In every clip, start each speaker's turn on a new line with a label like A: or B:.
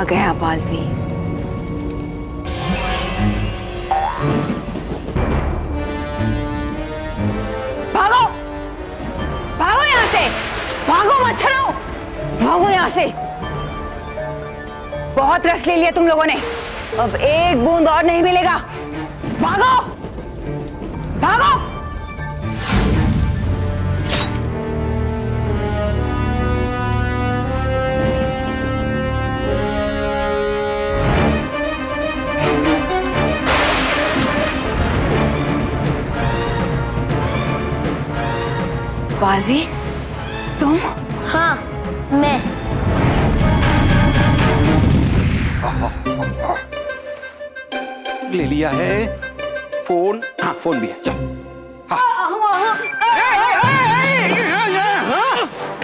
A: आ गया बालवीर। भागो भागो यहाँ से, भागो मच्छरों, भागो यहाँ से। बहुत रस ले लिया तुम लोगों ने, अब एक बूंद और नहीं मिलेगा। भागो भागो। बालवीर तुम?
B: हाँ मैं।
C: ले लिया है फोन। हाँ फोन भी है, चल। हाँ।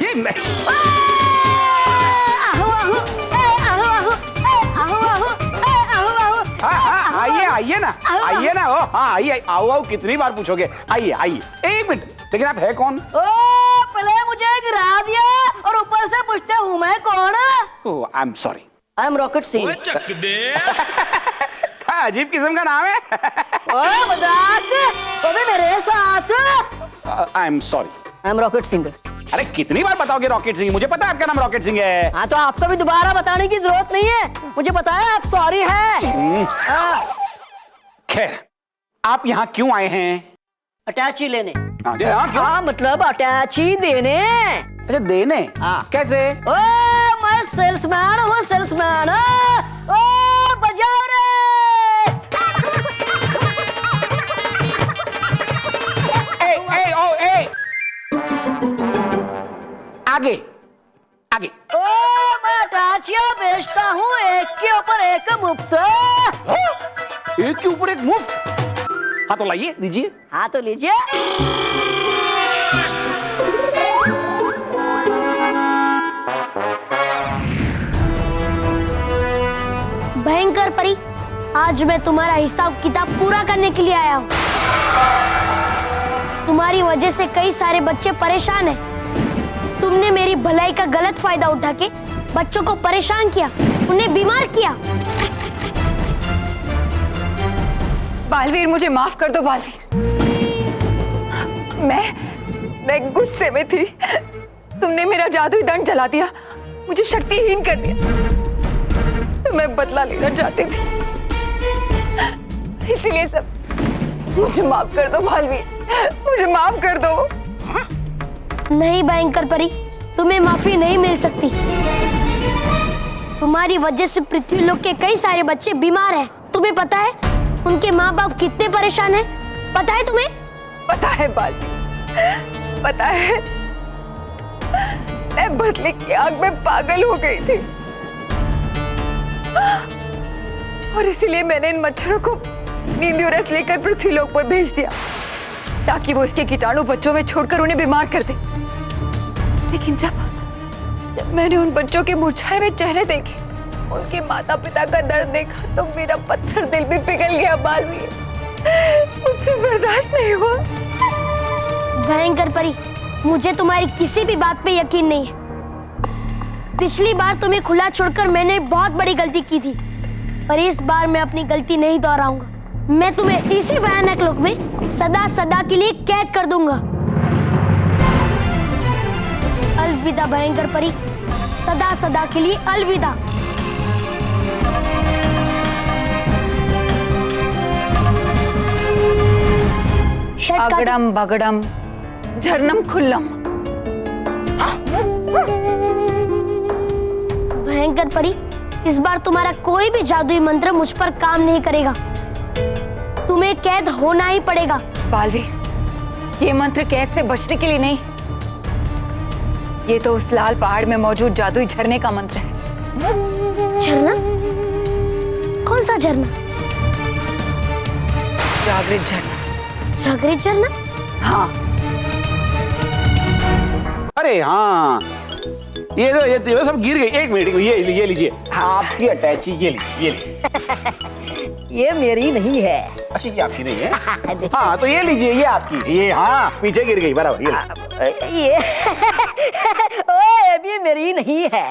C: ये मैं आइए ना, आइए ना। ओ हाँ आइए, आओ आओ, कितनी बार पूछोगे? आइए आइए। एक मिनट, लेकिन आप है कौन?
B: ओ पहले मुझे गिरा दिया और ऊपर से पूछते हूँ मैं कौन?
C: Oh I am sorry.
B: I am Rocket Singh.
C: अजीब किस्म का नाम है।
B: ओए मजाक, तो भी मेरे साथ।
C: आई am sorry.
B: I am Rocket Singh.
C: अरे कितनी बार बताओगे रॉकेट सिंह? मुझे पता है आपका नाम रॉकेट सिंह है।
B: हाँ तो आपको भी दोबारा बताने की जरूरत नहीं है, मुझे पता है आप सॉरी है।
C: खैर आप यहाँ क्यों आए हैं?
B: अटैची लेने।
C: हाँ
B: मतलब अटैची देने।
C: अच्छा देने?
B: हाँ।
C: कैसे?
B: ओ मैं सेल्समैन हूँ, सेल्समैन। ओ बजाओ रे।
C: आगे आगे।
B: ओ मैं अटैचियां बेचता हूँ, एक के ऊपर एक मुफ्त।
C: एक के ऊपर एक मुफ्त? हाँ तो लाइए, दीजिए।
B: हाँ तो लीजिए।
D: भयंकर परी, आज मैं तुम्हारा हिसाब किताब पूरा करने के लिए आया हूँ। तुम्हारी वजह से कई सारे बच्चे परेशान हैं। तुमने मेरी भलाई का गलत फायदा उठा के बच्चों को परेशान किया, उन्हें बीमार किया।
A: बालवीर मुझे माफ कर दो बालवीर, मैं गुस्से में थी। तुमने मेरा जादुई दंड जला दिया, मुझे शक्तिहीन कर दिया, तो मैं बदला लेना चाहती थी, इसलिए सब। मुझे माफ कर दो बालवीर, मुझे माफ कर दो।
D: नहीं भयंकर परी, तुम्हें माफी नहीं मिल सकती। तुम्हारी वजह से पृथ्वीलोक के कई सारे बच्चे बीमार हैं। तुम्हें पता है उनके माँ बाप कितने परेशान हैं? पता है तुम्हें?
A: पता है बालवीर, पता है। मैं बदले की आग में पागल हो गई थी और इसीलिए मैंने इन मच्छरों को नींदियों रस लेकर पृथ्वीलोक पर भेज दिया ताकि वो इसके कीटाणु बच्चों में छोड़कर उन्हें बीमार कर दे। लेकिन जब मैंने उन बच्चों के मुरझाए हुए चेहरे देखे, उनके माता पिता का दर्द देखा, तो मेरा पत्थर दिल भी पिघल गया बालवीर, मुझसे बर्दाश्त नहीं हुआ।
D: भयंकर परी, मुझे तुम्हारी किसी भी बात पे यकीन नहीं है। पिछली बार तुम्हें खुला छोड़कर मैंने बहुत बड़ी गलती की थी, पर इस बार मैं अपनी गलती नहीं दोहराऊंगा। मैं तुम्हें इसी भयानक लोक में सदा सदा के लिए कैद कर दूंगा। अलविदा भयंकर परी, सदा सदा के लिए अलविदा।
A: अगड़म बगड़म झरनम खुल्लम।
D: भयंकर परी, इस बार तुम्हारा कोई भी जादुई मंत्र मुझ पर काम नहीं करेगा। तुम्हें कैद होना ही पड़ेगा।
A: बालवीर, ये मंत्र कैद से बचने के लिए नहीं, ये तो उस लाल पहाड़ में मौजूद जादुई झरने का मंत्र है।
D: झरना? कौन सा झरना?
A: जागृत झरना।
D: जागृत झरना?
A: हाँ।
C: अरे हाँ, ये तो सब गिर गई। एक मिनट, ये लीजिए आपकी अटैची, ये लीजिए।
B: ये मेरी नहीं है।
C: अच्छा ये आपकी नहीं है? हाँ तो ये लीजिए, ये आपकी। ये हाँ पीछे गिर गई, बराबर।
B: ये ओए, ये भी मेरी नहीं है।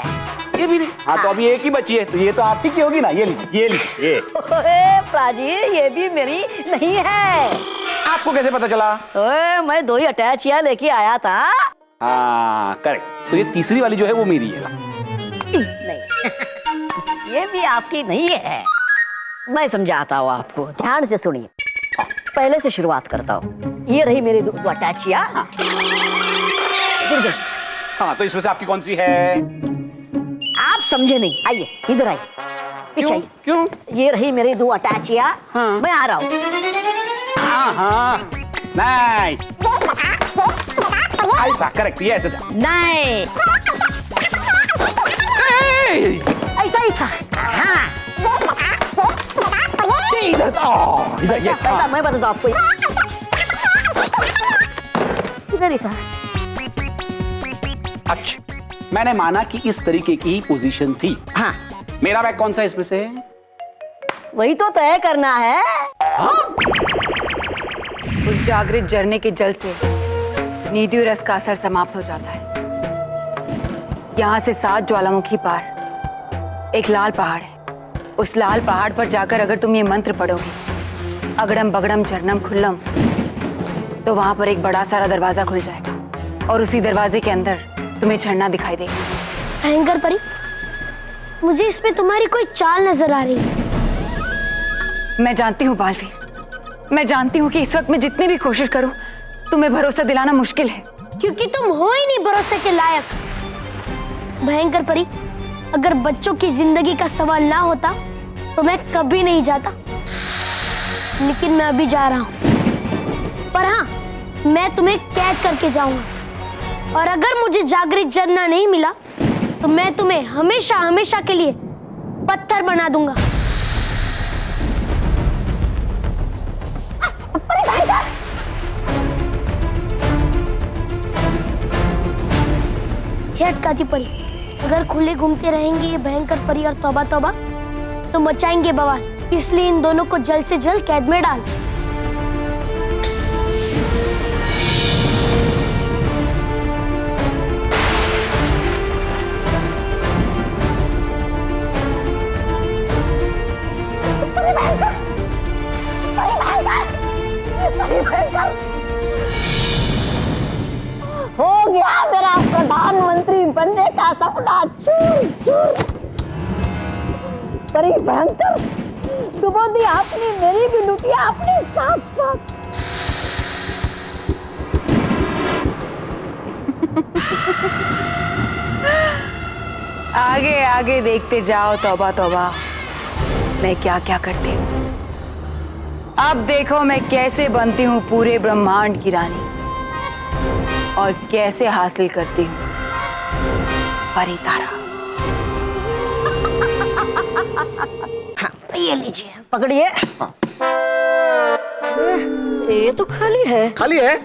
C: ये भी नहीं। हाँ तो अभी एक ही बची है, तो ये तो आप ही की होगी ना। ये लीजिए, ये लीजिए, ये।
B: ओए प्राजी, ये भी मेरी नहीं है।
C: आपको कैसे पता चला?
B: ओए मैं 2 ही अटैचियां लेके आया था।
C: हाँ करेक्ट। तो ये तीसरी वाली जो है वो मेरी है।
B: नहीं, ये भी आपकी नहीं है। मैं समझाता हूँ आपको, ध्यान से सुनिए। पहले से शुरुआत करता हूँ। ये रही मेरी 2 अटैचियां।
C: हाँ तो इसमें से आपकी कौन सी है?
B: आप समझे नहीं, आइए इधर आइए, पीछे आइए।
C: क्यों?
B: ये रही मेरी 2 अटैचियां।
C: हाँ।
B: मैं आ रहा हूँ।
C: हाँ हाँ नहीं, ऐसा करेक्ट, ये ऐसे था।
B: नहीं, ऐसा ही था। हाँ,
C: इधर था, इधर ये था।
B: ऐसा मैं बताता हूँ आपको। इधर ही था।
C: अच्छा, मैंने माना कि इस तरीके की ही पोजीशन थी।
B: हाँ,
C: मेरा बैग कौन सा है इसमें से?
B: वही तो तय करना है।
A: उस जागृत झरने के जल से नींदू रस का असर समाप्त हो जाता है। यहाँ से 7 ज्वालामुखी पार एक लाल पहाड़ है। उस लाल पहाड़ पर जाकर अगर तुम ये मंत्र पढ़ोगे, अगड़म बगड़म झरनम खुल्लम, तो वहां पर एक बड़ा सारा दरवाजा खुल जाएगा और उसी दरवाजे के अंदर तुम्हें झरना दिखाई देगा।
D: भयंकर परी, मुझे इसमें तुम्हारी कोई चाल नजर आ रही है।
A: मैं जानती हूँ बालवीर, मैं जानती हूँ कि इस वक्त मैं जितनी भी कोशिश करूँ तुम्हें भरोसा दिलाना मुश्किल है,
D: क्योंकि तुम हो ही नहीं भरोसे के लायक। भयंकर परी, अगर बच्चों की जिंदगी का सवाल ना होता तो मैं कभी नहीं जाता, लेकिन मैं अभी जा रहा हूँ। पर हाँ, मैं तुम्हें कैद करके जाऊंगा और अगर मुझे जागृत झरना नहीं मिला तो मैं तुम्हें हमेशा हमेशा के लिए पत्थर बना दूंगा। हे अटकाती परी, अगर खुले घूमते रहेंगे ये भयंकर परी और तौबा तौबा तो मचाएंगे बवाल, इसलिए इन दोनों को जल्द से जल्द कैद में डाल।
B: हो गया मेरा प्रधानमंत्री बनने का सपना चूर चूर। परी भयंकर, डुबो दी आपने मेरी भी लुटिया अपने साथ साथ।
A: आगे आगे देखते जाओ तौबा तौबा, मैं क्या क्या करती हूँ। अब देखो मैं कैसे बनती हूँ पूरे ब्रह्मांड की रानी और कैसे हासिल करती हूँ परितारा।
B: हाँ, ये लीजिए, पकड़िए। ये तो खाली है।
C: खाली है?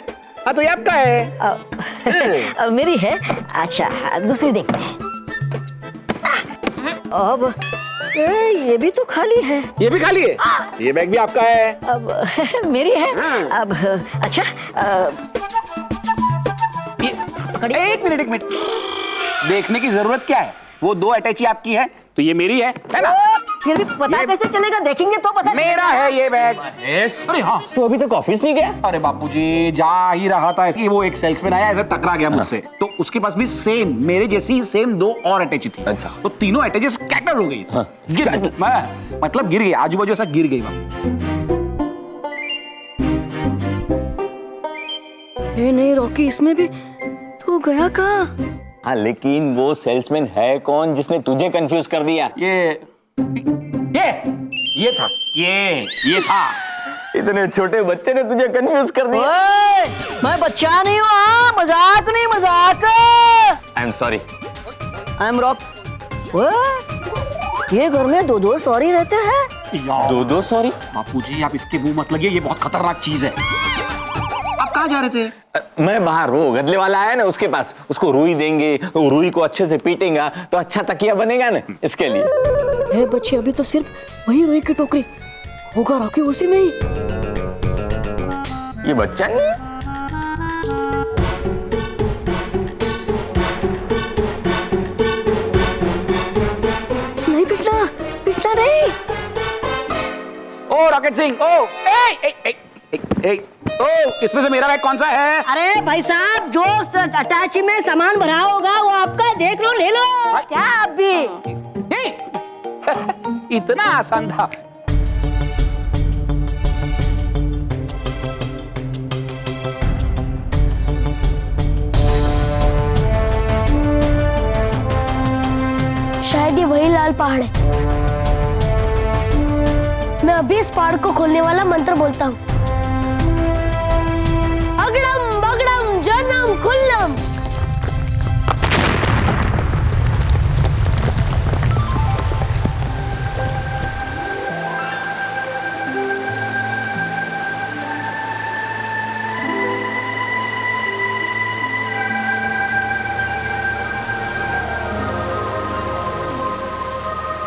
C: हाँ तो ये आपका है।
B: मेरी है। अच्छा, दूसरी देखते हैं। अब ये भी तो खाली है।
C: ये भी खाली है? ये बैग भी आपका है?
B: अब मेरी है। अब अच्छा,
C: एक मिनट, देखने की जरूरत क्या है? वो 2 अटैची आपकी है तो ये मेरी है ना?
B: फिर भी पता कैसे चलेगा? देखेंगे तो पता
C: मेरा है ये बैग। अरे हाँ,
E: तो अभी तक ऑफिस नहीं गया?
C: अरे बापूजी जा ही रहा था कि वो एक सेल्समैन आया, ऐसे टकरा गया मुझसे। तो उसके पास भी सेम मेरे जैसी ही सेम 2 और अटैची थी।
E: अच्छा।
C: तो तीनों अटैची स्कैटर हो गई।
E: हाँ,
C: गिर गई, मतलब गिर गई, आजू बाजू ऐसा गिर गई।
B: नहीं रॉकी, इसमें भी तू गया कहाँ?
E: हाँ, लेकिन वो सेल्समैन है कौन जिसने तुझे कंफ्यूज कर दिया?
C: ये था, ये था।
E: इतने छोटे बच्चे ने तुझे कंफ्यूज कर दिया।
B: ओए, मैं बच्चा नहीं हूँ, मजाक नहीं, मजाक।
E: आई am sorry.
B: I M rock. ये घर में 2-2 सॉरी रहते हैं।
E: 2 सॉरी?
C: बापूजी आप इसके मुंह मत लगिए, ये बहुत खतरनाक चीज है। आप कहाँ जा रहे थे?
E: मैं बाहर, वो गदले वाला है ना, उसके पास। उसको रुई देंगे, वो रुई को अच्छे से पीटेगा तो अच्छा तकिया बनेगा ना, इसके लिए।
B: हे बच्चे, अभी तो सिर्फ वही रुई की टोकरी होगा रॉकी, उसी में ही।
E: ये बच्चा नहीं?
C: ओ रॉकेट सिंह, ओ ओ इसमें से मेरा बैग कौन सा है?
B: अरे भाई साहब, जो अटैची में सामान भरा होगा वो आपका, देख लो, ले लो। क्या आप भी?
C: इतना आसान था।
D: शायद ये वही लाल पहाड़ है। मैं अभी इस पहाड़ को खोलने वाला मंत्र बोलता हूँ। अगड़म बगड़म जनम खुल्लम।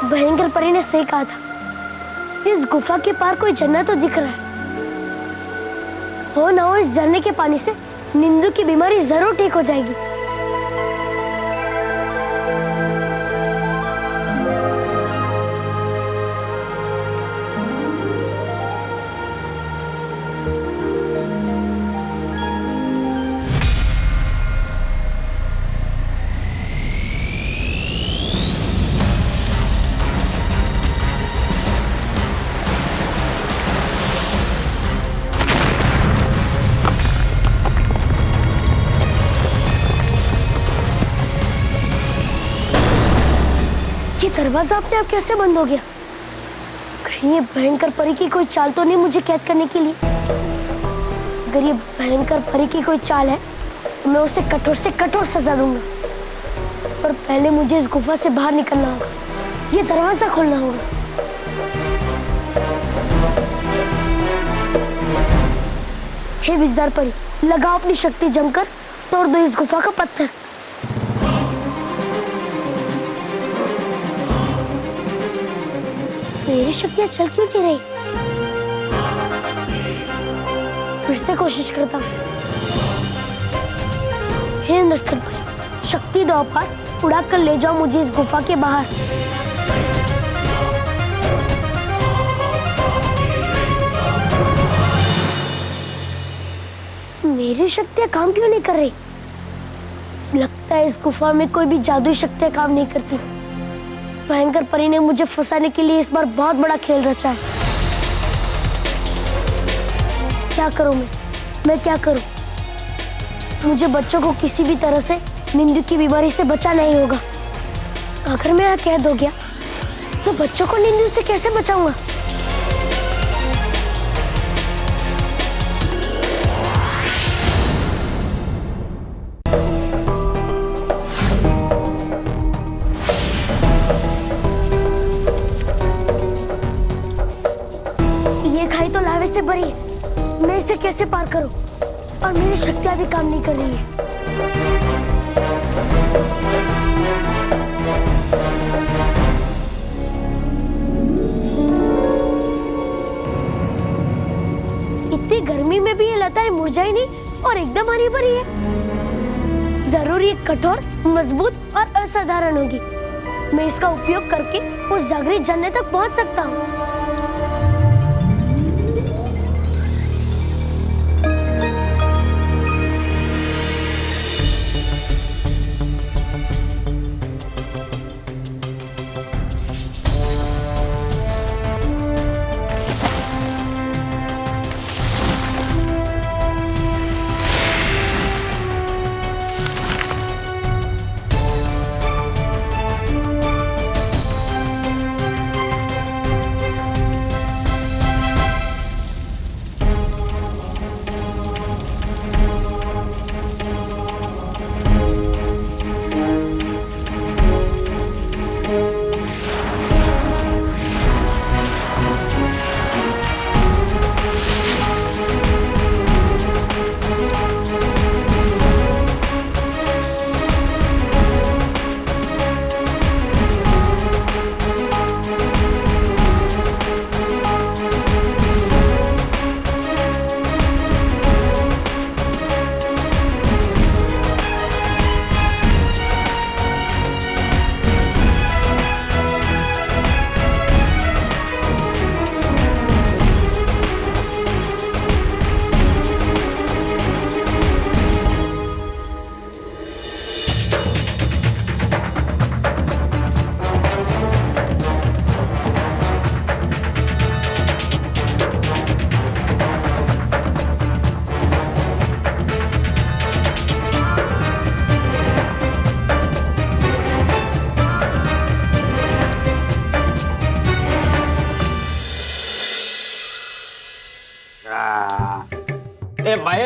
D: भयंकर परी ने सही कहा था, इस गुफा के पार कोई झरना तो दिख रहा है। हो ना हो इस झरने के पानी से निंदू की बीमारी जरूर ठीक हो जाएगी। ये दरवाजा अपने आप कैसे बंद हो गया? कहीं ये भयंकर परी की कोई चाल तो नहीं मुझे कैद करने के लिए? अगर ये भयंकर परी की कोई चाल है तो मैं उसे कठोर से कठोर सजा दूंगा। पर पहले मुझे इस गुफा से बाहर निकलना होगा, ये दरवाजा खोलना होगा। हे विजदार परी, लगाओ अपनी शक्ति जमकर, तोड़ दो इस गुफा का पत्थर। मेरी शक्तियां चल क्यों नहीं रही? फिर से कोशिश करता हूँ। हे नटखट परी, शक्ति दो अपार, उड़ा कर ले जाओ मुझे इस गुफा के बाहर। मेरी शक्तियां काम क्यों नहीं कर रही? लगता है इस गुफा में कोई भी जादुई शक्तियां काम नहीं करती। भयंकर परी ने मुझे फंसाने के लिए इस बार बहुत बड़ा खेल रचा है। क्या करूं मैं क्या करूं? मुझे बच्चों को किसी भी तरह से निंदू की बीमारी से बचाना ही होगा। अगर मैं यहाँ कैद हो गया तो बच्चों को निंदू से कैसे बचाऊंगा? तो लावे से भरी है, मैं इसे कैसे पार करूं? और मेरी शक्तियां भी काम नहीं कर रही है। इतनी गर्मी में भी ये लताएं मुरझाई नहीं और एकदम हरी भरी है। जरूर ये कठोर, मजबूत और असाधारण होगी। मैं इसका उपयोग करके उस जागृत जन्नत तक पहुंच सकता हूँ।
E: ए भाई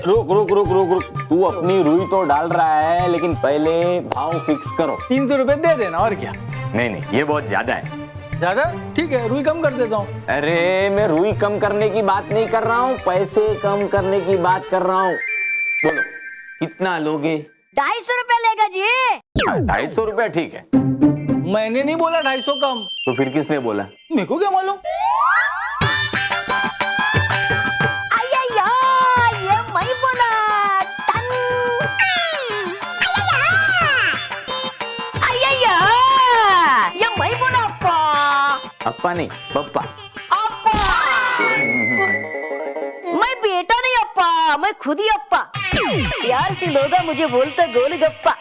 E: रुक रुक रुक रुक रुक, तू अपनी रुई तो डाल रहा है, लेकिन पहले भाव फिक्स करो।
F: 300 रुपए दे देना, और क्या।
E: नहीं नहीं, ये बहुत ज्यादा है।
F: ज्यादा? ठीक है, रुई कम कर देता हूँ।
E: अरे मैं रुई कम करने की बात नहीं कर रहा हूँ, पैसे कम करने की बात कर रहा हूँ। बोलो कितना लोगे?
B: 250 रुपए लेगा जी।
E: 250 रुपया ठीक है।
F: मैंने नहीं बोला 250 कम।
E: तो फिर किसने बोला?
F: मेरे को क्या मालूम।
B: अय्या, ये मैं बोला। टन। अय्या, ये मैं बोला अप्पा।
E: अप्पा नहीं, पप्पा।
B: अप्पा। मैं बेटा नहीं अप्पा, मैं खुद ही अप्पा। प्यार से लोग मुझे बोलते गोलगप्पा।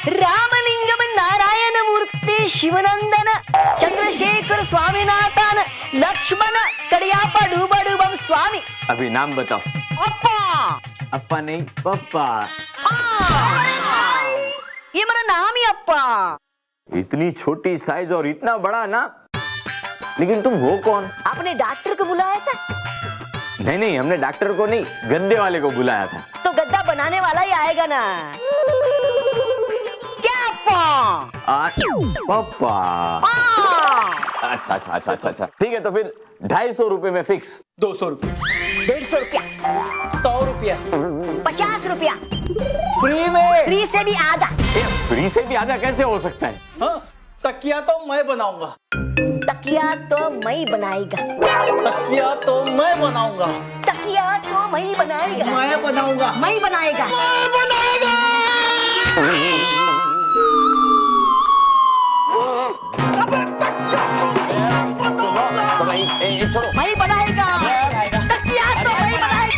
B: रामलिंगम नारायण मूर्ति शिवनंदन चंद्रशेखर स्वामीनाथन लक्ष्मण कड़ियापा डूबा डूबम स्वामी।
E: अभी नाम बताओ।
B: अप्पा।
E: अप्पा नहीं, पप्पा।
B: ये मेरा नाम ही अप्पा।
E: इतनी छोटी साइज और इतना बड़ा ना, लेकिन तुम हो कौन?
B: आपने डॉक्टर को बुलाया था?
E: नहीं नहीं, हमने डॉक्टर को नहीं, गद्दे वाले को बुलाया था।
B: तो गद्दा बनाने वाला ही आएगा ना। क्या अप्पा?
E: पप्पा। अच्छा अच्छा अच्छा अच्छा अच्छा, ठीक है, तो फिर 250 रुपए में फिक्स।
F: 200 रुपये।
B: 150 रुपया।
F: 100 रुपया।
B: 50 रुपया।
F: फ्री में।
B: फ्री से भी आधा।
E: फ्री से भी आधा कैसे हो सकता है?
F: हाँ, तकिया तो मैं बनाऊंगा।
B: तकिया तो मैं बनाएगा।
F: तकिया तो मैं बनाऊंगा।
B: तकिया तो मैं बनाएगा।
F: मैं बनाऊंगा।
B: मैं बनाएगा।
E: तो भाई, छोड़ो।
B: मैं बनाएगा। तकिया तो मैं बनाएगा।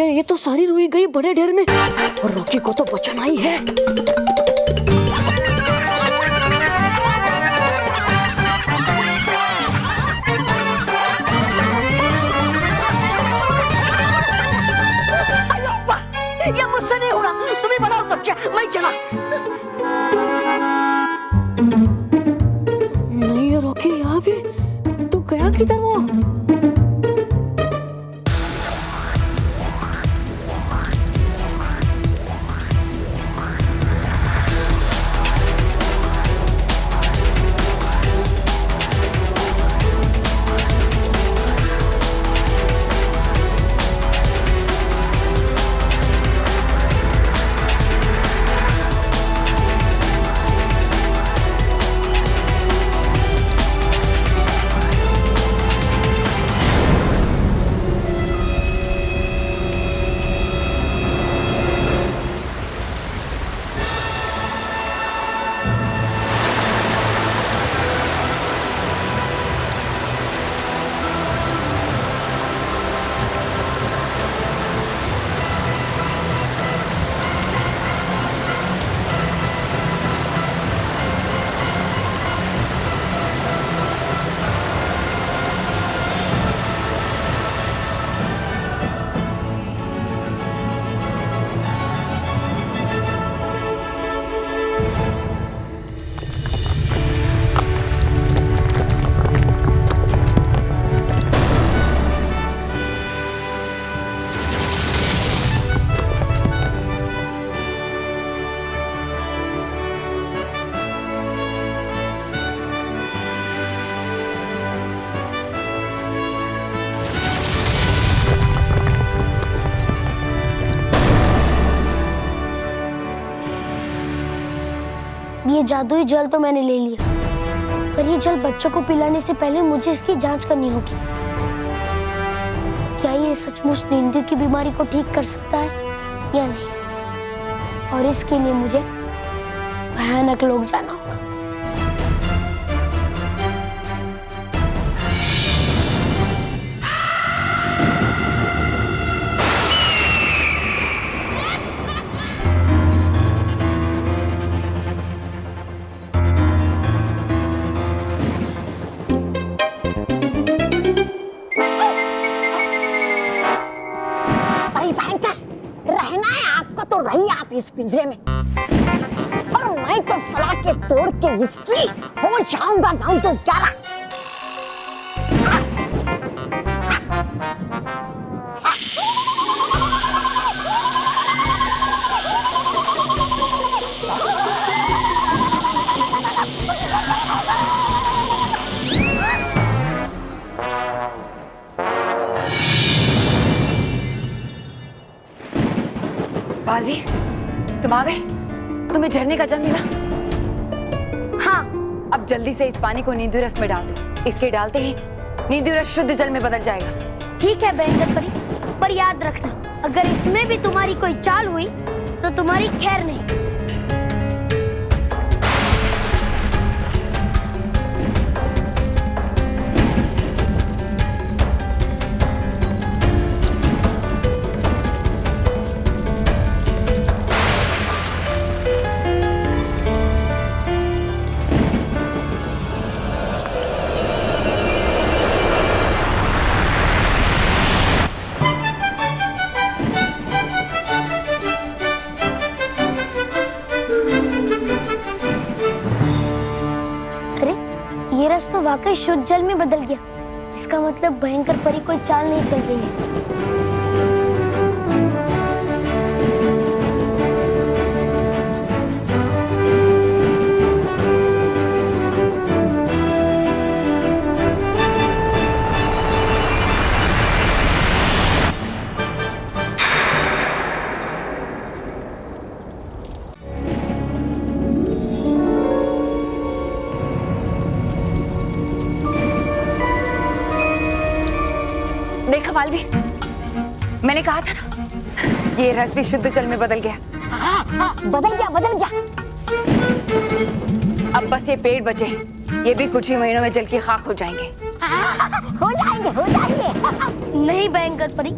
B: ये तो सारी रुई गई बड़े ढेर में, और रॉकी को तो बचाना ही है। ये मुझसे नहीं होना, तुम्हें बनाओ तो क्या, मैं चला। नहीं ये रॉकी यहाँ भी, तो गया किधर वो?
D: ये जादुई जल तो मैंने ले लिया, पर ये जल बच्चों को पिलाने से पहले मुझे इसकी जांच करनी होगी। क्या ये सचमुच नींद की बीमारी को ठीक कर सकता है या नहीं? और इसके लिए मुझे भयानक लोग जाना होगा।
B: इस पिंजरे में, और मैं तो सला के तोड़ के इसकी जाऊंगा गाँव तो 11।
A: बालवीर, तुम आ गए? तुम्हें झरने का जल मिला?
D: हाँ,
A: अब जल्दी से इस पानी को नींदू रस में डाल दो। इसके डालते ही नींदू रस शुद्ध जल में बदल जाएगा।
D: ठीक है भयंकर परी, पर याद रखना अगर इसमें भी तुम्हारी कोई चाल हुई तो तुम्हारी खैर नहीं। ये रस तो वाकई शुद्ध जल में बदल गया। इसका मतलब भयंकर परी कोई चाल नहीं चल रही है।
A: देखा बालवीर, मैंने कहा था ना, ये रस भी शुद्ध जल में बदल गया।
B: हाँ, बदल गया।
A: अब बस ये पेड़ बचे, ये भी कुछ ही महीनों में जल की खाक हो जाएंगे।
B: हो जाएंगे।
D: नहीं भयंकर परी,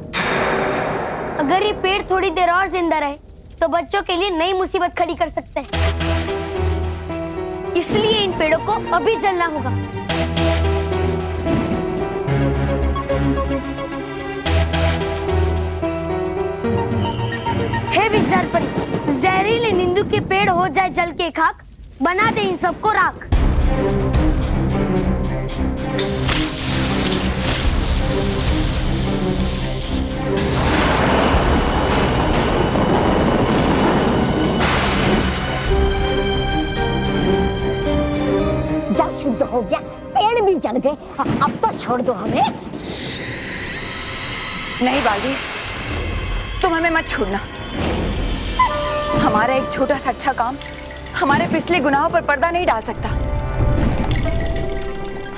D: अगर ये पेड़ थोड़ी देर और जिंदा रहे तो बच्चों के लिए नई मुसीबत खड़ी कर सकते हैं। इसलिए इन पेड़ों को अभी जलना होगा। हे विजार परी, जहरीले नींदू के पेड़ हो जाए जल के खाक, बना दे इन सबको राख।
B: जल शुद्ध हो गया, पेड़ भी जल गए, अब तो छोड़ दो हमें।
A: नहीं बालवीर, तुम हमें मत छोड़ना। हमारा एक छोटा सा अच्छा काम हमारे पिछले गुनाहों पर पर्दा नहीं डाल सकता।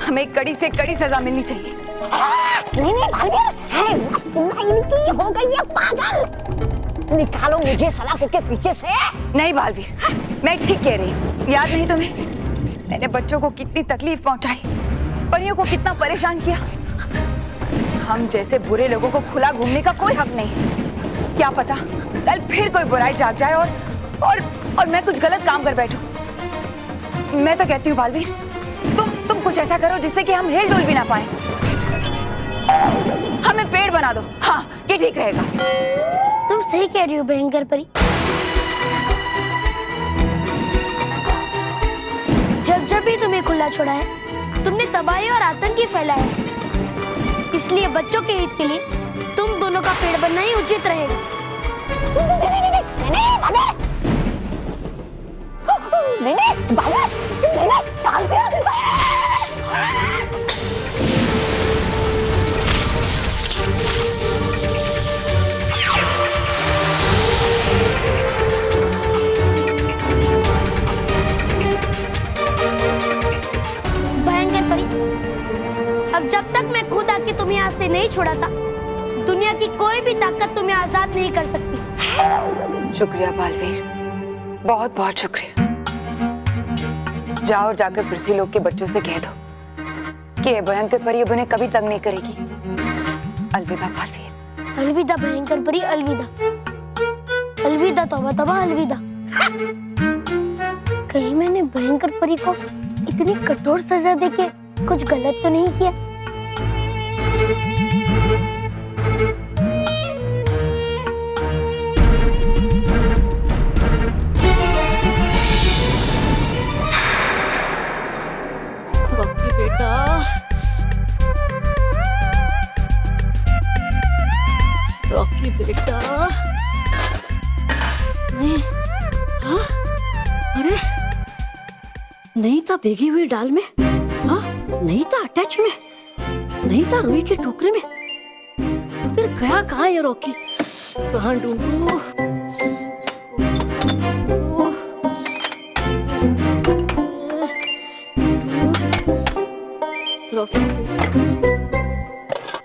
A: हमें कड़ी से कड़ी सजा मिलनी चाहिए।
B: नहीं बालवीर, सुनना इनकी हो गई है पागल। निकालो मुझे सलाखों के पीछे से।
A: नहीं बालवीर, मैं ठीक कह रही हूँ। याद नहीं तुम्हें मैंने बच्चों को कितनी तकलीफ पहुंचाई, परियों को कितना परेशान किया। हम जैसे बुरे लोगों को खुला घूमने का कोई हक नहीं। क्या पता कल फिर कोई बुराई जाग जाए और मैं कुछ गलत काम कर बैठूं। मैं तो कहती हूँ बालवीर, तुम कुछ ऐसा करो जिससे कि हम हिल डुल भी ना पाए। हमें पेड़ बना दो। हाँ, ये ठीक रहेगा।
D: तुम सही कह रही हो भयंकर परी। जब भी तुम्हें खुला छोड़ा है, तुमने तबाही और आतंक ही फैलाया है। इसलिए बच्चों के हित के लिए तुम दोनों का पेड़ बनना ही उचित रहेगा। भयंकर परी, अब जब तक मैं खुद आके तुम्हें यहाँ से नहीं छुड़ाता, दुनिया की कोई भी ताकत तुम्हें आजाद नहीं कर सकती।
A: शुक्रिया बालवीर, बहुत बहुत शुक्रिया। जाओ और जाकर पृथ्वीलोक के बच्चों से कह दो कि ये भयंकर परी अब उन्हें कभी तंग नहीं करेगी। अलविदा बालवीर।
D: अलविदा भयंकर परी, अलविदा। अलविदा तौबा तौबा, अलविदा। कहीं मैंने भयंकर परी को इतनी कठोर सजा देके कुछ गलत तो नहीं किया?
B: बेटा नहीं, हाँ? अरे नहीं था भीगी हुई दाल में, हाँ? नहीं था अटैच में, नहीं था रुई के टोकरे में, तो फिर गया कहाँ ये रॉकी? कहाँ ढूंढूं? रॉकी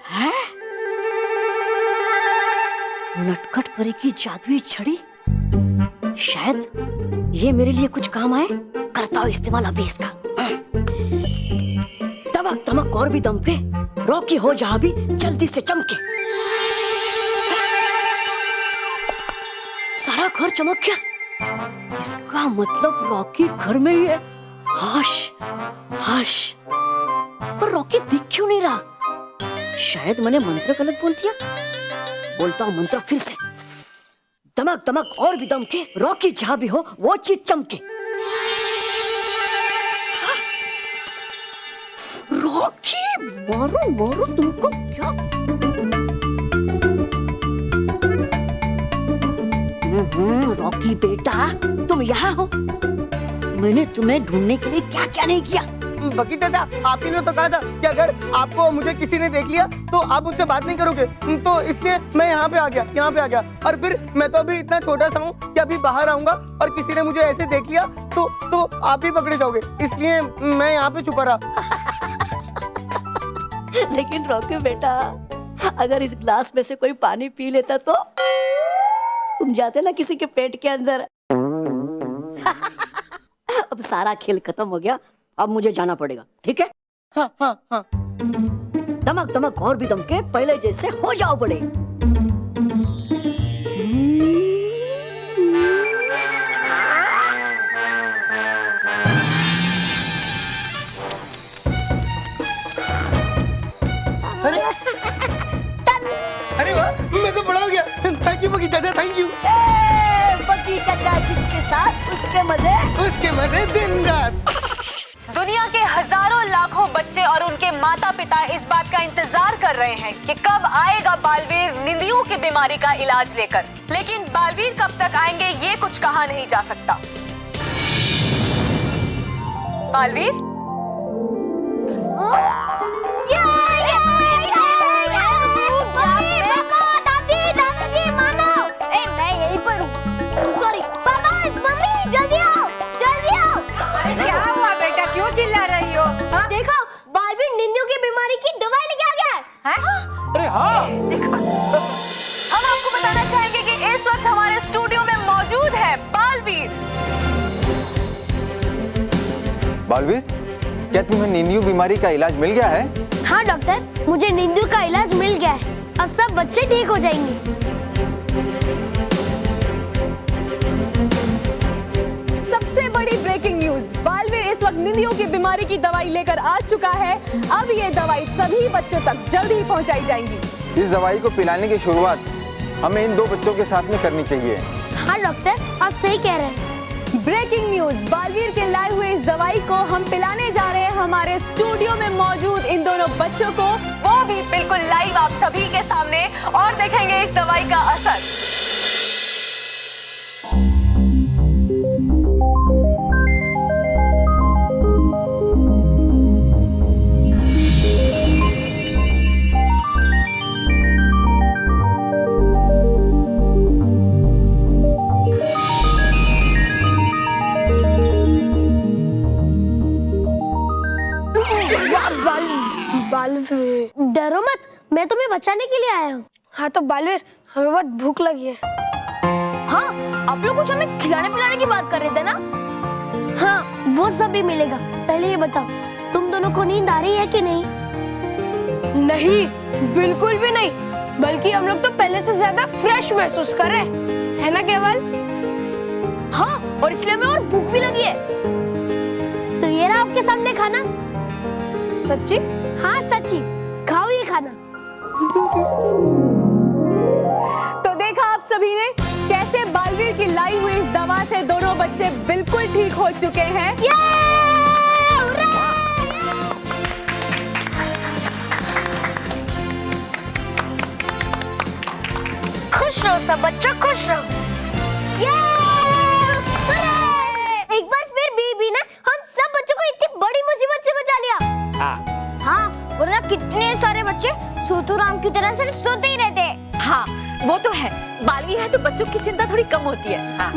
B: है? नटखट परी की जादुई छड़ी, शायद ये मेरे लिए कुछ काम आए। करता हूँ इस्तेमाल अभी इसका। दमक दमक और भी दम पे, रॉकी हो जहां भी जल्दी से चमके। सारा घर चमक गया, इसका मतलब रॉकी घर में ही है। हाश हाश, पर रॉकी दिख क्यों नहीं रहा? शायद मैंने मंत्र गलत बोल दिया। बोलता हूँ मंत्र फिर से। दमक दमक और भी दम के, रॉकी जहां भी हो वो चीज चमके। रॉकी मारो मारो तुमको क्या? रॉकी बेटा तुम यहाँ हो? मैंने तुम्हें ढूंढने के लिए क्या क्या नहीं किया।
G: बकी चाचा, आप ही ने तो कहा था कि अगर आपको मुझे किसी ने देख लिया तो आप मुझसे बात नहीं करोगे, तो इसलिए मैं यहाँ पे आ गया। और फिर मैं तो अभी इतना छोटा सा हूँ कि अभी बाहर आऊंगा और किसी ने मुझे ऐसे देख लिया तो आप ही पकड़े जाओगे, इसलिए मैं यहाँ पे छुपा रहा।
B: लेकिन रॉकी बेटा, अगर इस ग्लास में से कोई पानी पी लेता तो तुम जाते ना किसी के पेट के अंदर। अब सारा खेल खत्म हो गया, अब मुझे जाना पड़ेगा, ठीक है?
G: हाँ।
B: दमक दमक और भी दम के, पहले जैसे हो जाओ बड़े।
G: अरे वाह, मैं तो बड़ा हो गया। थैंक यू बकी चाचा, थैंक यू।
B: बकी चाचा जिसके साथ उसके मजे दिन रात।
H: दुनिया के हजारों लाखों बच्चे और उनके माता पिता इस बात का इंतजार कर रहे हैं कि कब आएगा बालवीर निंदियों की बीमारी का इलाज लेकर, लेकिन बालवीर कब तक आएंगे ये कुछ कहा नहीं जा सकता। बालवीर
G: अरे हाँ,
H: हम आपको बताना चाहेंगे कि इस वक्त हमारे स्टूडियो में मौजूद है बालवीर।
I: बालवीर, क्या तुम्हें नींदियों बीमारी का इलाज मिल गया है?
D: हाँ डॉक्टर, मुझे नींदियों का इलाज मिल गया है। अब सब बच्चे ठीक हो जाएंगे।
H: सबसे बड़ी ब्रेकिंग न्यूज, बालवीर इस वक्त निंदियों की बीमारी की दवाई लेकर आ चुका है। अब ये दवाई सभी बच्चों तक जल्द ही पहुंचाई जाएंगी।
I: इस दवाई को पिलाने की शुरुआत हमें इन 2 बच्चों के साथ में करनी चाहिए।
D: हाँ डॉक्टर, आप सही कह रहे हैं।
H: ब्रेकिंग न्यूज, बालवीर के लाए हुए इस दवाई को हम पिलाने जा रहे हैं हमारे स्टूडियो में मौजूद इन दोनों बच्चों को, वो भी बिल्कुल लाइव आप सभी के सामने, और देखेंगे इस दवाई का असर।
D: डरो मत, मैं तुम्हें बचाने के लिए आया हूँ।
J: हाँ तो बालवीर, हमें बहुत भूख लगी है।
D: हाँ, आप लोग कुछ हमें खिलाने पिलाने की बात कर रहे थे ना? हाँ, वो सब भी मिलेगा। पहले ये बताओ, तुम दोनों को नींद आ रही है कि नहीं?
J: नहीं, बिल्कुल भी नहीं, बल्कि हम लोग तो पहले से ज्यादा फ्रेश महसूस कर रहे हैं, है ना केवल?
D: हाँ, और इसलिए हमें और भूख भी लगी है। तो ये रहा आपके सामने खाना।
J: सच्ची?
D: हाँ सच्ची, खाओ ये खाना।
H: तो देखा आप सभी ने कैसे बालवीर की लाई हुई इस दवा से दोनों बच्चे बिल्कुल ठीक हो चुके हैं।
D: खुश सब बच्चे खुश रहो। एक बार फिर बीबी ने हम सब बच्चों को इतनी बड़ी मुसीबत से बचा लिया। हाँ, वरना कितने सारे बच्चे सूतूराम की तरह सिर्फ सोते ही रहते।
H: हाँ, वो तो है। बालवीर है तो बच्चों की चिंता थोड़ी कम होती है। हाँ।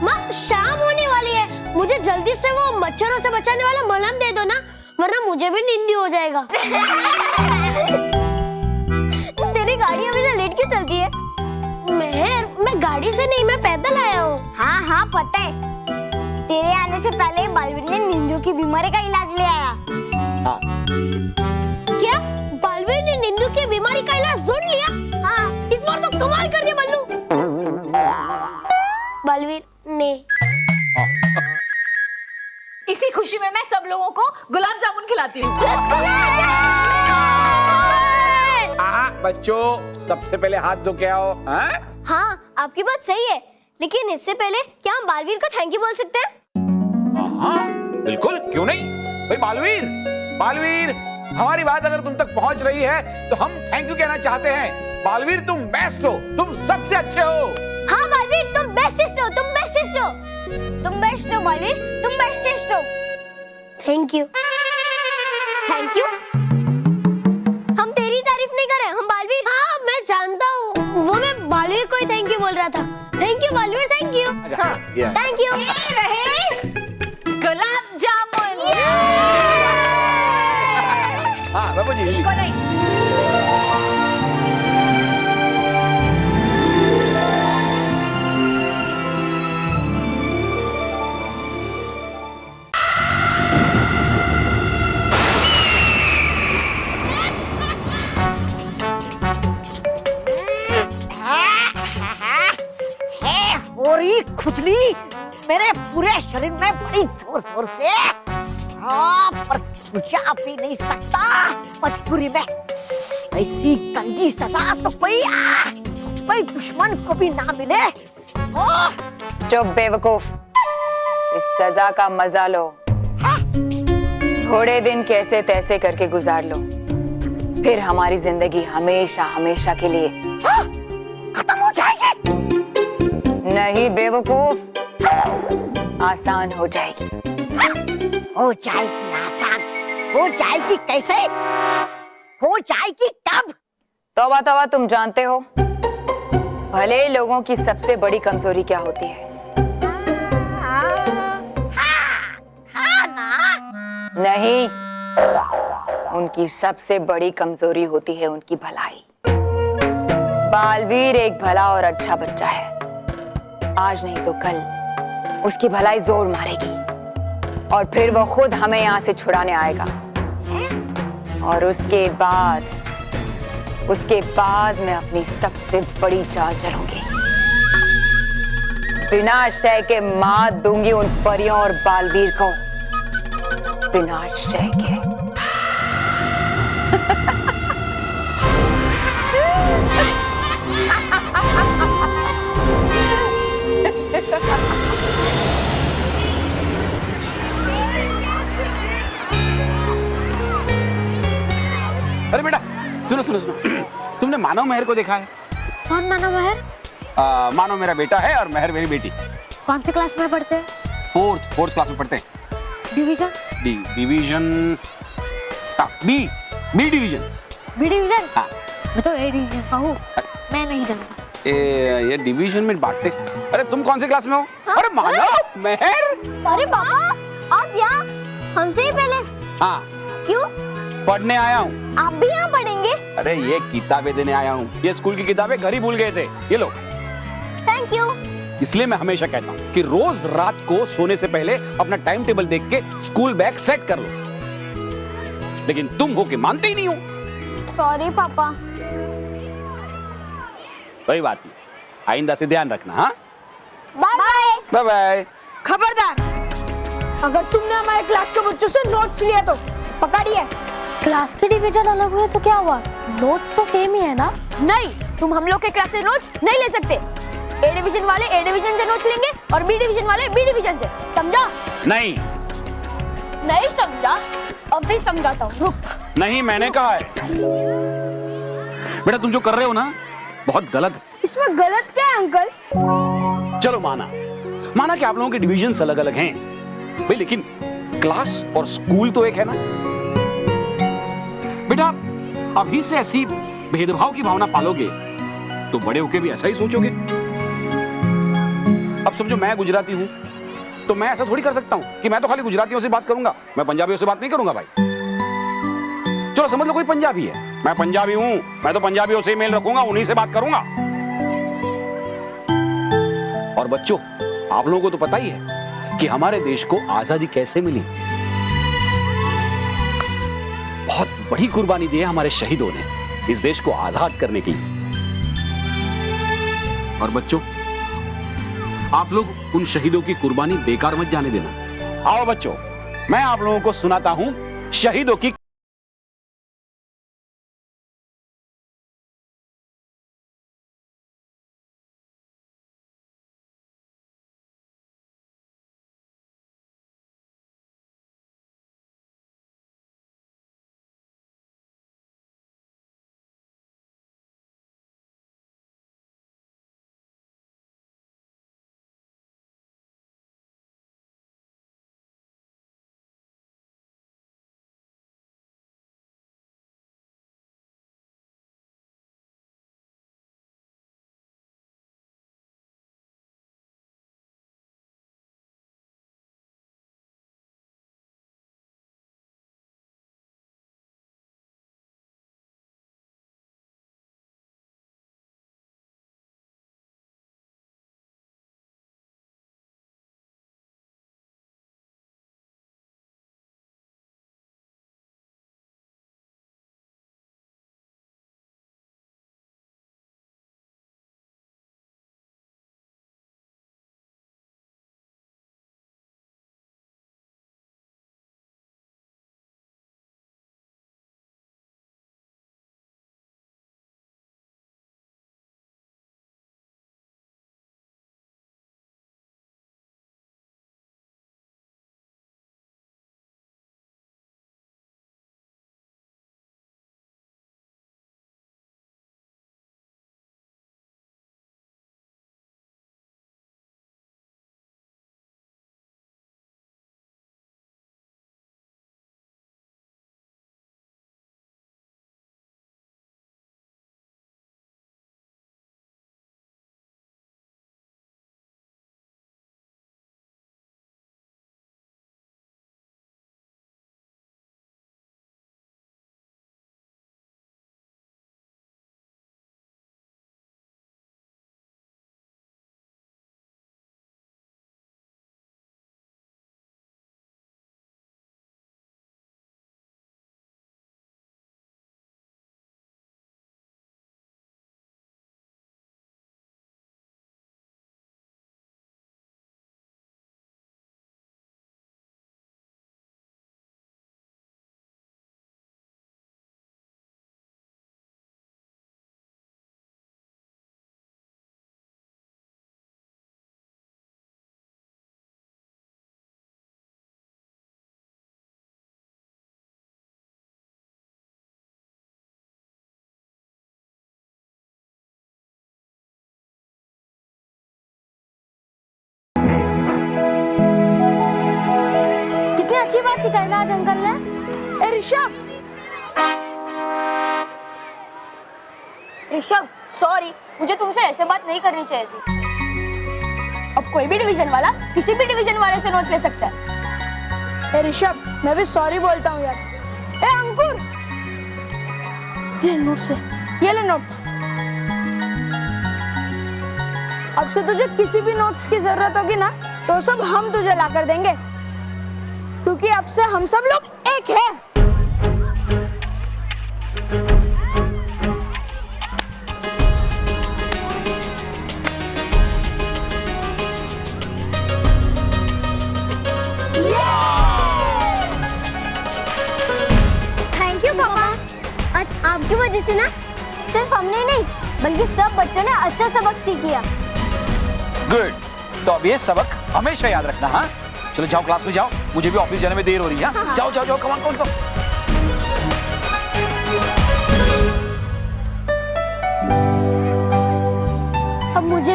D: माँ, शाम होने वाली है। मुझे जल्दी से वो मच्छरों से बचाने वाला मलहम दे दो ना, वरना मुझे भी नींद हो जाएगा। तेरी गाड़ी अभी से लेट क्यों चलती है? मैं गाड़ी से नहीं, मैं पैदल आया हूँ। हाँ, पता है। तेरे आने से पहले बालवीर ने निंदू की बीमारी का इलाज ले आया।
C: हाँ।
D: क्या बालवीर ने निंदू की बीमारी का इलाज ढूंढ लिया? हाँ, इस बार तो कमाल कर दिया बल्लू। बालवीर ने।
H: इसी खुशी में मैं सब लोगों को गुलाब जामुन खिलाती हूँ।
C: बच्चों, सबसे पहले हाथ धो के आओ।
D: हाँ, आपकी बात सही है, लेकिन इससे पहले क्या हम बालवीर को थैंक यू बोल सकते हैं?
C: हाँ, बिल्कुल, क्यों नहीं? भाई बालवीर, हमारी बात अगर तुम तक पहुंच रही है तो हम थैंक यू कहना चाहते हैं। बालवीर, तुम बेस्ट हो, तुम सबसे अच्छे हो।
D: हाँ बालवीर, तुम बेस्टेस्ट हो, तुम बेस्टेस्ट हो, तुम बेस्ट हो बालवीर, तुम बेस्टेस्ट हो। Thank you. हम तेरी तारीफ नहीं कर रहे, हम बालवीर। हाँ, मैं जानता हूँ, वो मैं बालवीर को ही थैंक यू बोल रहा था। Thank you Baalveer, thank you. Thank you.
H: रहे गुलाब जामुन।
C: हाँ, बाबू जी।
B: और ये खुजली मेरे पूरे शरीर में बड़ी जोर जोर से। पर पूछा भी नहीं सकता मजबूरी में। ऐसी गंदी सजा तो कोई दुश्मन को भी ना मिले।
K: चुप बेवकूफ, इस सजा का मजा लो। थोड़े दिन कैसे तैसे करके गुजार लो, फिर हमारी जिंदगी हमेशा हमेशा के लिए
B: खत्म हो जाएगी।
K: नहीं बेवकूफ, आसान हो जाएगी।
B: हो जाएगी आसान? हो जाएगी कैसे? हो जाएगी कब?
K: तौबा तौबा, तुम जानते हो भले लोगों की सबसे बड़ी कमजोरी क्या होती है? नहीं, उनकी सबसे बड़ी कमजोरी होती है उनकी भलाई। बालवीर एक भला और अच्छा बच्चा है। आज नहीं तो कल उसकी भलाई जोर मारेगी और फिर वो खुद हमें यहाँ से छुड़ाने आएगा। और उसके बाद मैं अपनी सबसे बड़ी चाल चलूंगी। बिना शय के मात दूंगी उन परियों और बालवीर को, बिना शय के।
C: अरे बेटा, सुनो। तुमने मानव मेहर को देखा है?
D: कौन मानव मेहर?
C: मानव मेरा बेटा है और मेहर मेरी बेटी।
D: कौन सी क्लास में पढ़ते हैं?
C: फोर्थ क्लास में पढ़ते हैं।
D: Division?
C: Division B division.
D: B division?
C: हाँ।
D: मैं तो ए डिवीजन का हूँ, मैं नहीं जानता।
C: ये डिवीजन में बांटते। अरे तुम कौन से क्लास में हो?
D: हाँ?
C: अरे मानव मेहर।
D: अरे बाबा, आप यहाँ हमसे ही पहले?
C: हाँ।
D: क्यों?
C: पढ़ने आया हूँ।
D: आप भी यहाँ पढ़ेंगे?
C: अरे ये किताबें देने आया हूँ। ये स्कूल की किताबें घर ही भूल गए थे, ये लो।
D: Thank you.
C: इसलिए मैं हमेशा कहता हूँ कि रोज रात को सोने से पहले अपना टाइम टेबल देख के स्कूल बैग सेट कर लो, लेकिन तुम हो के मानते ही नहीं हो।
D: सॉरी पापा।
C: कोई बात नहीं, आइंदा से ध्यान रखना। हाँ,
D: बाय बाय।
C: बाय।
J: खबरदार, अगर तुमने हमारे क्लास के बच्चों से नोट्स लिए तो पकड़िए।
D: क्लास के डिवीजन अलग हुए तो क्या हुआ? नोट्स तो सेम ही है ना?
J: नहीं, तुम हम लोग के क्लास से नोट्स नहीं ले सकते। ए डिवीजन वाले ए डिवीजन से नोट्स लेंगे और बी डिवीजन वाले बी डिवीजन से, समझा? नहीं समझा? अब भी समझाता हूँ, रुक।
C: नहीं, मैंने कहा है। बेटा तुम जो कर रहे हो ना,
L: बहुत गलत है।
J: इसमें गलत क्या है अंकल?
L: चलो माना कि आप लोगों के डिविजन्स अलग अलग हैं भाई, लेकिन क्लास और स्कूल तो एक है ना बेटा। अभी से ऐसी भेदभाव की भावना पालोगे तो बड़े होके भी ऐसा ही सोचोगे। अब समझो मैं गुजराती हूं तो मैं ऐसा थोड़ी कर सकता हूं कि मैं तो खाली गुजरातियों से बात करूंगा, मैं पंजाबियों से बात नहीं करूंगा भाई। चलो समझ लो कोई पंजाबी है, मैं पंजाबी हूं, मैं तो पंजाबियों से मेल रखूंगा, उन्हीं से बात करूंगा। और बच्चों, आप लोगों को तो पता ही है कि हमारे देश को आजादी कैसे मिली। बहुत बड़ी कुर्बानी दी है हमारे शहीदों ने इस देश को आजाद करने की। और बच्चों, आप लोग उन शहीदों की कुर्बानी बेकार मत जाने देना। आओ बच्चों, मैं आप लोगों को सुनाता हूं शहीदों की।
D: अच्छी बात सिखाई ना आज अंकल ने।
J: ए ऋषभ,
D: ऋषभ सॉरी, मुझे तुमसे ऐसे बात नहीं करनी चाहिए थी। अब कोई भी डिवीजन वाला किसी भी डिवीजन वाले से नोट्स ले सकता है।
J: ए ऋषभ, मैं भी सॉरी बोलता हूँ यार। ए अंकुर, ये नोट्स है, ये ले नोट्स। अब से तुझे किसी भी नोट्स की जरूरत होगी ना तो सब हम तुझे ला कर देंगे, क्योंकि अब से हम सब लोग एक हैं।
D: थैंक यू पापा, आज आपकी वजह से ना सिर्फ हमने नहीं बल्कि सब बच्चों ने अच्छा सबक सीख लिया।
L: गुड, तो अब ये सबक हमेशा याद रखना। हाँ चलो जाओ, क्लास में जाओ, मुझे भी ऑफिस जाने में देर हो रही है। हाँ? जाओ जाओ जाओ, कम ऑन कम ऑन।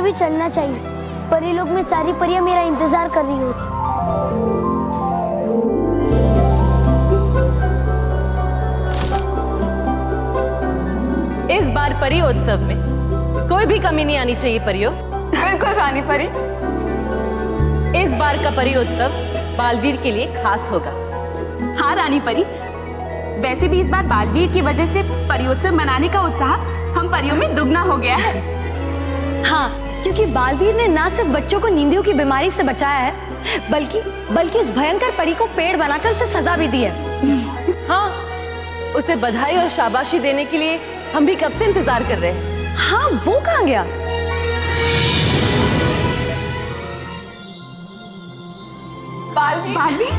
D: मुझे भी चलना चाहिए। परी लोग में सारी परियां मेरा इंतजार कर रही होगी।
H: इस बार परी उत्सव में कोई भी कमी नहीं आनी चाहिए परियों।
A: बिल्कुल रानी परी।
H: इस बार का परी उत्सव बालवीर के लिए खास होगा।
J: हाँ रानी परी, वैसे भी इस बार बालवीर की वजह से परियोत्सव मनाने का उत्साह हम परियों में दुगना हो गया है।
B: हाँ, क्योंकि बालवीर ने ना सिर्फ बच्चों को नींदियों की बीमारी से बचाया है, बल्कि उस भयंकर परी को पेड़ बनाकर उसे सजा भी दी है।
H: हाँ, उसे बधाई और शाबाशी देने के लिए हम भी कब से इंतजार कर रहे हैं।
B: हाँ, वो कहाँ गया?
J: बालवीर,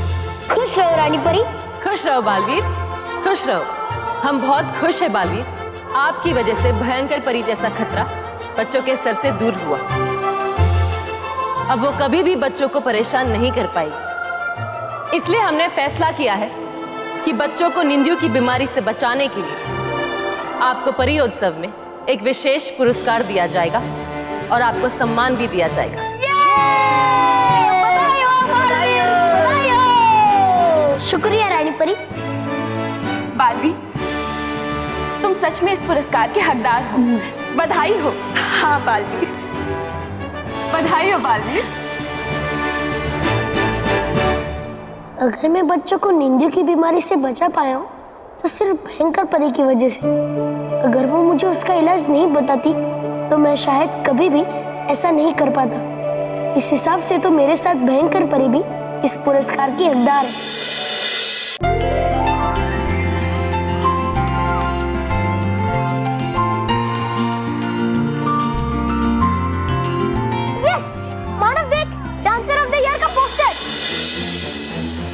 D: खुश रहो रानी परी।
H: खुश रहो बालवीर, खुश रहो। हम बहुत खुश हैं बालवीर, आपकी वजह से भयंकर परी जैसा खतरा बच्चों के सर से दूर हुआ। अब वो कभी भी बच्चों को परेशान नहीं कर पाएगी। इसलिए हमने फैसला किया है कि बच्चों को नींदियों की बीमारी से बचाने के लिए आपको परियोत्सव में एक विशेष पुरस्कार दिया जाएगा और आपको सम्मान भी दिया जाएगा।
D: शुक्रिया रानी परी।
J: बालवीर, तुम सच में इस पुरस्कार के हकदार हो। बधाई हो।
B: हाँ बालवीर,
J: बधाई हो बालवीर।
D: अगर मैं बच्चों को नींदियों की बीमारी से बचा पाया हूँ तो सिर्फ भयंकर परी की वजह से। अगर वो मुझे उसका इलाज नहीं बताती तो मैं शायद कभी भी ऐसा नहीं कर पाता। इस हिसाब से तो मेरे साथ भयंकर परी भी इस पुरस्कार की हकदार है।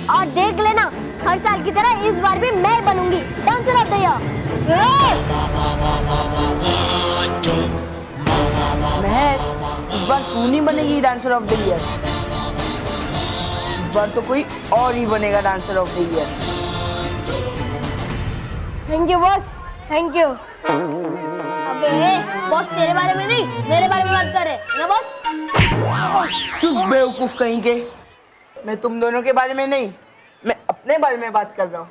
D: और देख लेना, हर साल की तरह इस बार भी मैं बनूंगी डांसर ऑफ द ईयर।
G: महर, इस बार तू नहीं बनेगी डांसर ऑफ द ईयर। इस बार तो कोई और ही बनेगा dancer of the year.
D: Thank you boss, thank you. अबे बॉस तेरे बारे में नहीं, मेरे बारे में बात कर रहे ना बॉस।
G: चुप बेवकूफ कहीं के। मैं तुम दोनों के बारे में नहीं, मैं अपने बारे में बात कर रहा हूँ।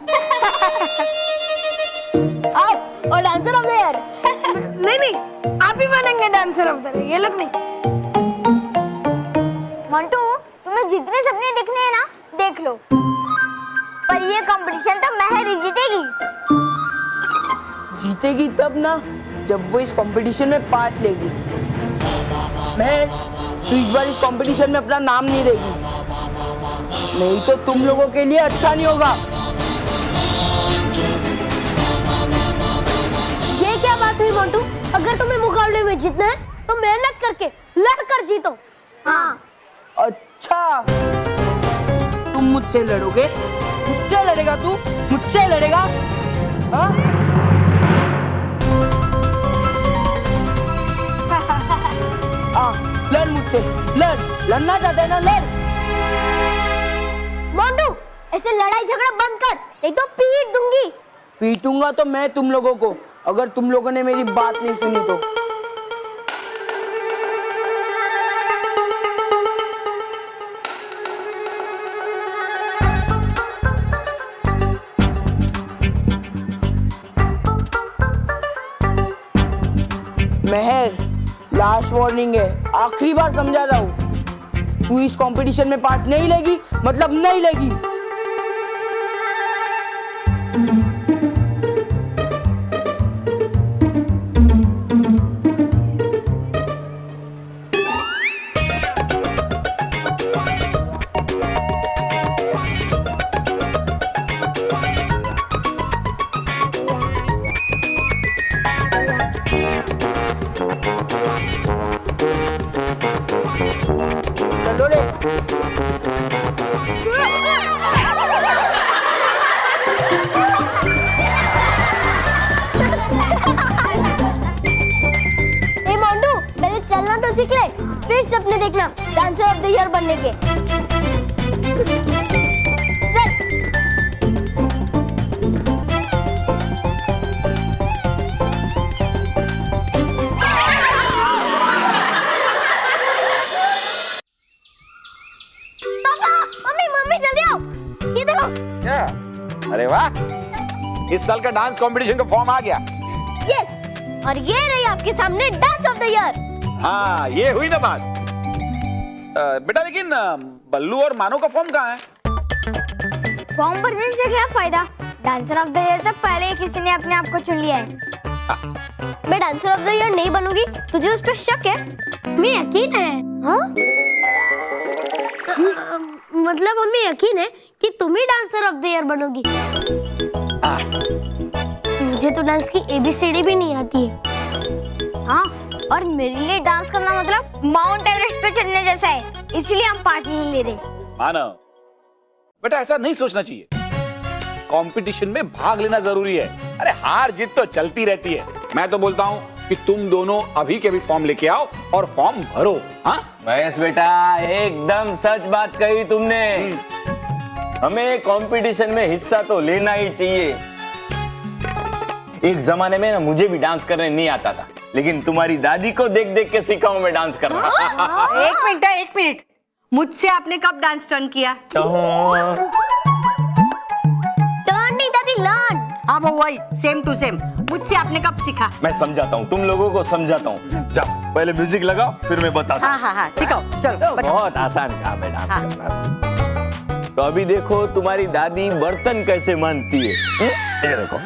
D: आप और डांसर ऑफ द ईयर। नहीं, आप ही बनेंगे डांसर ऑफ द ईयर, ये लोग नहीं। मंटू, तुम्हें जितने सपने देखने हैं ना, देख लो। पर ये कंपटीशन तो महर ही जीतेगी।
G: जीतेगी तब ना, जब वो इस कंपटीशन में पार्ट लेगी। महर, तू इस बार इस कंपटीशन में अपना नाम नहीं देगी, नहीं तो तुम लोगों के लिए अच्छा नहीं होगा।
D: ये क्या बात हुई मोंटू? अगर तुम्हें मुकाबले में जीतना है तो मेहनत करके लड़कर जीतो। हाँ।
G: अच्छा, तुम मुझसे लड़ोगे? मुझसे लड़ेगा तू? मुझसे लड़ेगा? हाँ? लड़ मुझसे, लड़। लड़ना चाहते है ना, लड़।
D: मोंटू, ऐसे लड़ाई झगड़ा बंद कर, नहीं तो पीट दूंगी।
G: पीटूंगा तो मैं तुम लोगों को, अगर तुम लोगों ने मेरी बात नहीं सुनी तो। महर, लास्ट वार्निंग है, आखिरी बार समझा रहा हूँ। तू इस कंपटीशन में पार्ट नहीं लेगी, मतलब नहीं लेगी। चलो रे।
D: ए मोंटू, पहले चलना तो सीख ले, फिर सपने देखना डांसर ऑफ द ईयर बनने के। चल।
C: अरे वाह, इस साल का डांस कंपटीशन का फॉर्म आ गया।
D: यस, और ये रही आपके सामने डांस ऑफ द ईयर।
C: हाँ, ये हुई ना बात। बेटा लेकिन बल्लू और मानो का फॉर्म कहाँ है?
D: फॉर्म भरने से क्या फायदा? डांसर ऑफ द ईयर तक पहले ही किसी ने अपने आप को चुन लिया है। मैं डांसर ऑफ द ईयर नहीं बनूंगी, तुझे उस पर शक है? हमें यकीन है। हाँ? मतलब हमें यकीन है कि तुम ही डांसर ऑफ द ईयर बनोगी। मुझे तो डांस की ABCD भी नहीं आती है। हाँ, और मेरे लिए डांस करना मतलब माउंट एवरेस्ट पे चढ़ने जैसा है, इसलिए हम पार्ट नहीं ले रहे।
C: मानो, बेटा ऐसा नहीं सोचना चाहिए। कंपटीशन में भाग लेना जरूरी है। अरे हार जीत तो चलती रहती है। मैं तो बोलता हूँ कि तुम दोनों अभी के अभी फॉर्म लेके आओ और फॉर्म भरो। हाँ
E: महेश बेटा, एकदम सच बात कही तुमने। हमें कंपटीशन में हिस्सा तो लेना ही चाहिए। एक जमाने में ना मुझे भी डांस करने नहीं आता था, लेकिन तुम्हारी दादी को देख देख के सीखा हूं मैं डांस करना।
H: एक मिनट, मुझसे आपने कब डांस टर्न किया?
D: टर्न नहीं दादी, लर्न।
H: हाँ वो वही, सेम टू सेम। मुझसे आपने कब सीखा?
E: मैं समझाता हूँ, तुम लोगों को समझाता हूँ। जाओ पहले म्यूजिक लगाओ, फिर मैं बताता हूँ।
H: हाँ, सिखाओ, चलो।
E: बहुत आसान काम है डांस करना। तो अभी देखो तुम्हारी दादी बर्तन कैसे मानती है। ये देखो।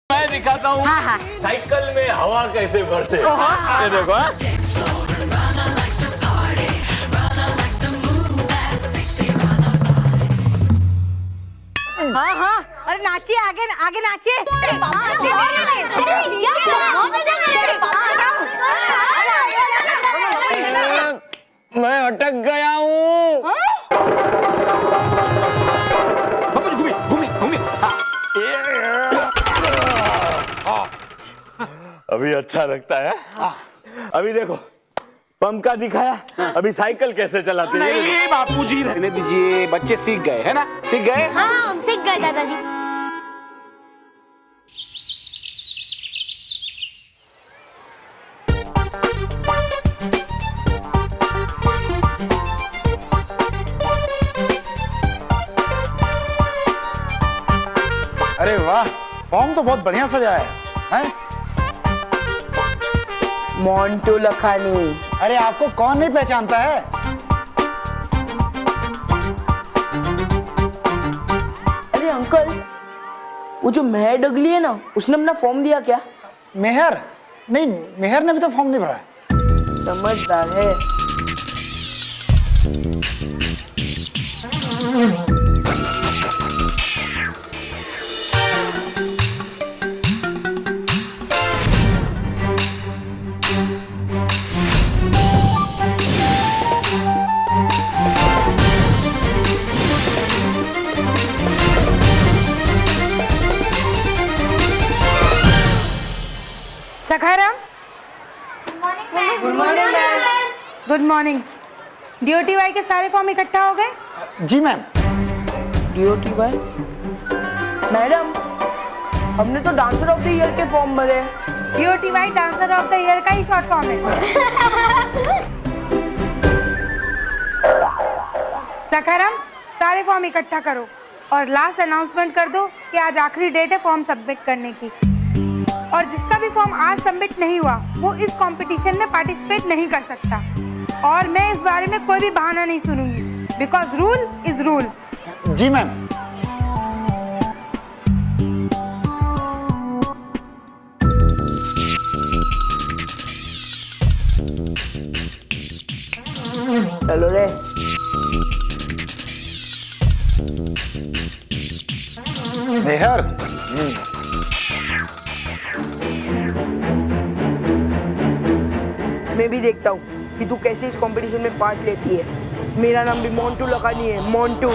E: मैं दिखाता हूँ साइकिल में हवा कैसे भरते। ये देखो।
H: हाँ, अरे नाचिए, आगे नाचिए।
E: मैं अटक गया हूँ।
C: घूमी।
E: अभी अच्छा लगता है। अभी देखो पंप का दिखाया, अभी साइकिल कैसे चलाते हैं।
C: नहीं बापूजी, रहने दीजिए, बच्चे सीख गए है ना, सीख गए।
D: हाँ, हम सीख गए दादाजी।
L: अरे वाह, फॉर्म तो बहुत बढ़िया सजा है?
F: मोंटू लखानी।
L: अरे आपको कौन नहीं पहचानता है?
F: अरे अंकल, वो जो मेहर डगली है ना, उसने अपना फॉर्म दिया क्या?
L: मेहर? नहीं, मेहर ने भी तो फॉर्म नहीं भरा है।
F: समझदार है।
J: Sakharam, good morning. DOTY के सारे फॉर्म इकट्ठा हो गए?
L: जी मैम।
F: DOTY? मैडम, हमने तो डांसर ऑफ द ईयर के फॉर्म भरे।
J: DOTY dancer of the year का ही शॉर्ट फॉर्म है। सखाराम, सारे फॉर्म इकट्ठा करो और लास्ट अनाउंसमेंट कर दो कि आज आखिरी डेट है फॉर्म सबमिट करने की। और जिसका भी फॉर्म आज सबमिट नहीं हुआ वो इस कंपटीशन में पार्टिसिपेट नहीं कर सकता। और मैं इस बारे में कोई भी बहाना नहीं सुनूंगी, बिकॉज रूल इज रूल।
C: जी मैम।
F: चलो रे।
C: मेहर।
F: मैं भी देखता हूँ कि तू कैसे इस कंपटीशन में पार्ट लेती है। मेरा नाम भी मोंटू लगानी है, मोंटू।